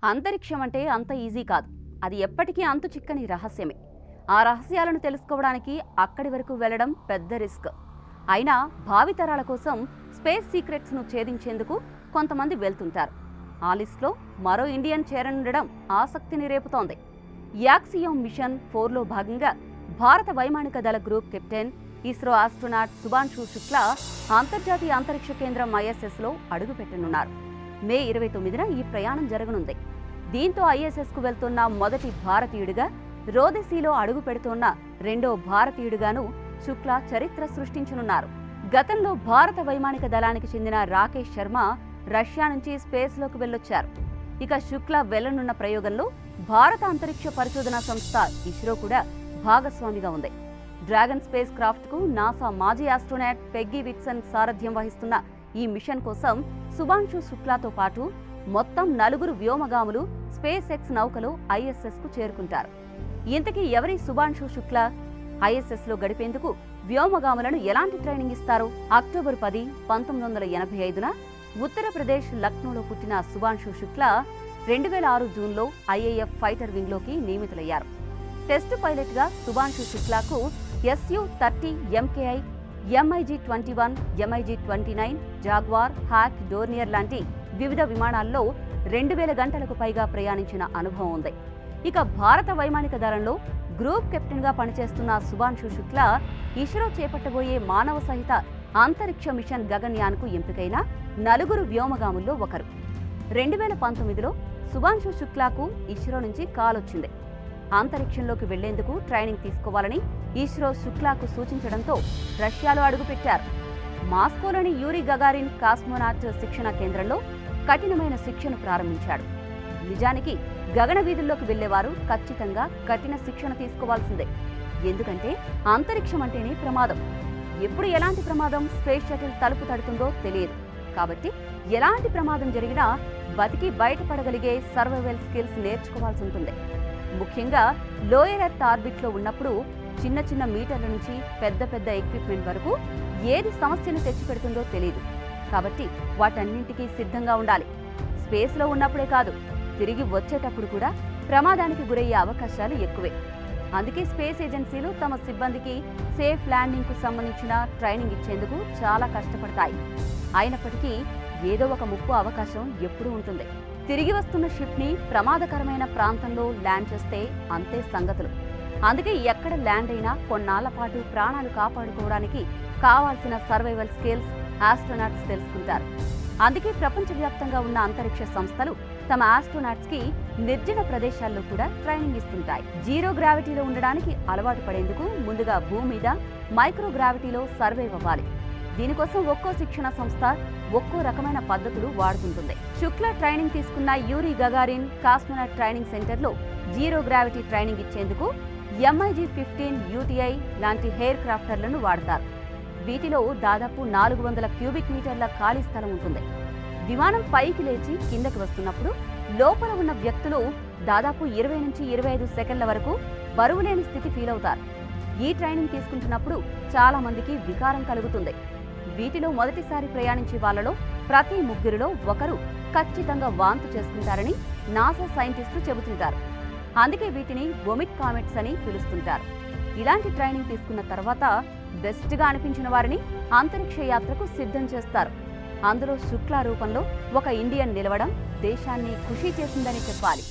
అంతరిక్షం అంటే అంత ఈజీ కాదు. అది ఎప్పటికీ అంతు చిక్కని రహస్యమే. ఆ రహస్యాలను తెలుసుకోవడానికి అక్కడి వరకు వెళ్లడం పెద్ద రిస్క్. అయినా భావితరాల కోసం స్పేస్ సీక్రెట్స్ను ఛేదించేందుకు కొంతమంది వెళ్తుంటారు. ఆ లిస్టులో మరో ఇండియన్ చేరనుండడం ఆసక్తిని రేపుతోంది. యాక్సియోమ్ మిషన్ 4లో భాగంగా భారత వైమానిక దళ group captain, ISRO astronaut Shubhanshu Shukla అంతర్జాతీయ అంతరిక్ష కేంద్రం ISSలో అడుగుపెట్టనున్నారు. మే 29న ఈ ప్రయాణం జరగనుంది. దీంతో ISSకు వెళ్తున్న మొదటి భారతీయుడిగా, రోదసీలో అడుగు పెడుతున్న రెండో భారతీయుడిగాను శుక్లా చరిత్ర సృష్టించనున్నారు. గతంలో భారత వైమానిక దళానికి చెందిన రాకేష్ శర్మ రష్యా నుంచి స్పేస్లోకి వెళ్లొచ్చారు. ఇక శుక్లా వెళ్లనున్న ప్రయోగంలో భారత అంతరిక్ష పరిశోధనా సంస్థ ఇస్రో కూడా భాగస్వామిగా ఉంది. డ్రాగన్ స్పేస్ క్రాఫ్ట్కు నాసా మాజీ ఆస్ట్రోనాట్ పెగ్గీ విట్సన్ సారథ్యం వహిస్తున్న ఈ మిషన్ కోసం శుభాంశు శుక్లాతో పాటు మొత్తం 4 వ్యోమగాములు స్పేస్ ఎక్స్ నౌకలో ISSకు చేరుకుంటారు. ఇంతకీ ఎవరి శుభాంశు శుక్లా? ISSలో గడిపేందుకు వ్యోమగాములను ఎలాంటి ట్రైనింగ్ ఇస్తారు? అక్టోబర్ 10, 1985న ఉత్తరప్రదేశ్ లక్నోలో పుట్టిన శుభాంశు శుక్లా 2006 జూన్లో IAF ఫైటర్ వింగ్లోకి నియమితులయ్యారు. టెస్ట్ పైలట్గా శుభాంశు శుక్లాకు Su-30 MKI, MiG-21, MiG-29, Jaguar, Hawk, Dornier లాంటి వివిధ విమానాల్లో 2000 గంటలకు పైగా ప్రయాణించిన అనుభవం ఉంది. ఇక భారత వైమానిక దళంలో గ్రూప్ కెప్టెన్గా పనిచేస్తున్న శుభాంశు శుక్లా ఇస్రో చేపట్టబోయే మానవ సహిత అంతరిక్ష మిషన్ గగన్యాన్కు ఎంపికైన 4 వ్యోమగాముల్లో ఒకరు. 2019లో శుభాంశు శుక్లాకు ఇస్రో నుంచి కాల్ వచ్చింది. అంతరిక్షంలోకి వెళ్లేందుకు ట్రైనింగ్ తీసుకోవాలని ఇస్రో శుక్లాకు సూచించడంతో రష్యాలో అడుగుపెట్టారు. మాస్కోలోని యూరీ గగారిన్ కాస్మోనాట్ శిక్షణ కేంద్రంలో కఠినమైన శిక్షను ప్రారంభించాడు. నిజానికి గగన వీధుల్లోకి వెళ్లేవారు ఖచ్చితంగా కఠిన శిక్షణ తీసుకోవాల్సిందే. ఎందుకంటే అంతరిక్షం అంటేనే ప్రమాదం. ఎప్పుడు ఎలాంటి ప్రమాదం స్పేస్ షటిల్ తలుపు తడుతుందో తెలియదు. కాబట్టి ఎలాంటి ప్రమాదం జరిగినా బతికి బయటపడగలిగే సర్వైవల్ స్కిల్స్ నేర్చుకోవాల్సి ఉంటుంది. ముఖ్యంగా లోయర్ ఎర్త్ ఆర్బిట్లో ఉన్నప్పుడు చిన్న చిన్న మీటర్ల నుంచి పెద్ద పెద్ద ఎక్విప్మెంట్ వరకు ఏది సమస్యను తెచ్చిపెడుతుందో తెలియదు. కాబట్టి వాటన్నింటికీ సిద్ధంగా ఉండాలి. స్పేస్లో ఉన్నప్పుడే కాదు, తిరిగి వచ్చేటప్పుడు కూడా ప్రమాదానికి గురయ్యే అవకాశాలు ఎక్కువే. అందుకే స్పేస్ ఏజెన్సీలు తమ సిబ్బందికి సేఫ్ ల్యాండింగ్కు సంబంధించిన ట్రైనింగ్ ఇచ్చేందుకు చాలా కష్టపడతాయి. అయినప్పటికీ ఏదో ఒక ముప్పు అవకాశం ఎప్పుడూ ఉంటుంది. తిరిగి వస్తున్న షిప్ని ప్రమాదకరమైన ప్రాంతంలో ల్యాండ్ చేస్తే అంతే సంగతులు. అందుకే ఎక్కడ ల్యాండ్ అయినా కొన్నాళ్ల పాటు ప్రాణాలు కాపాడుకోవడానికి కావాల్సిన సర్వైవల్ స్కిల్స్ ఆస్ట్రోనాట్స్ తెలుసుకుంటారు. అందుకే ప్రపంచవ్యాప్తంగా ఉన్న అంతరిక్ష సంస్థలు తమ ఆస్ట్రోనాట్స్కి నిర్జన ప్రదేశాల్లో కూడా ట్రైనింగ్ ఇస్తుంటాయి. జీరో గ్రావిటీలో ఉండడానికి అలవాటు పడేందుకు ముందుగా భూమి మీద మైక్రోగ్రావిటీలో సర్వైవ్ అవ్వాలి. దీనికోసం ఒక్కో శిక్షణ సంస్థ ఒక్కో రకమైన పద్ధతులు వాడుతుంటుంది. శుక్లా ట్రైనింగ్ తీసుకున్న యూరీ గగారిన్ కాస్మోనాట్ ట్రైనింగ్ సెంటర్లో జీరో గ్రావిటీ ట్రైనింగ్ ఇచ్చేందుకు MiG-15 UTI లాంటి హెయిర్ క్రాఫ్టర్లను వాడతారు. వీటిలో దాదాపు 400 క్యూబిక్ మీటర్ల ఖాళీ స్థలం ఉంటుంది. విమానం పైకి లేచి కిందకి వస్తున్నప్పుడు లోపల ఉన్న వ్యక్తులు దాదాపు 20 నుంచి 25 సెకండ్ల వరకు బరువు లేని స్థితి ఫీల్ అవుతారు. ఈ ట్రైనింగ్ తీసుకుంటున్నప్పుడు చాలా మందికి వికారం కలుగుతుంది. వీటిలో మొదటిసారి ప్రయాణించే వాళ్లలో ప్రతి 3లో ఒకరు ఖచ్చితంగా వాంతు చేసుకుంటారని నాసా సైంటిస్టులు చెబుతుంటారు. అందుకే వీటిని వొమిట్ కామెట్స్ అని పిలుస్తుంటారు. ఇలాంటి ట్రైనింగ్ తీసుకున్న తర్వాత బెస్ట్గా అనిపించిన వారిని అంతరిక్ష యాత్రకు సిద్ధం చేస్తారు. అందులో శుక్లా రూపంలో ఒక ఇండియన్ నిలవడం దేశాన్ని ఖుషీ చేసిందని చెప్పాలి.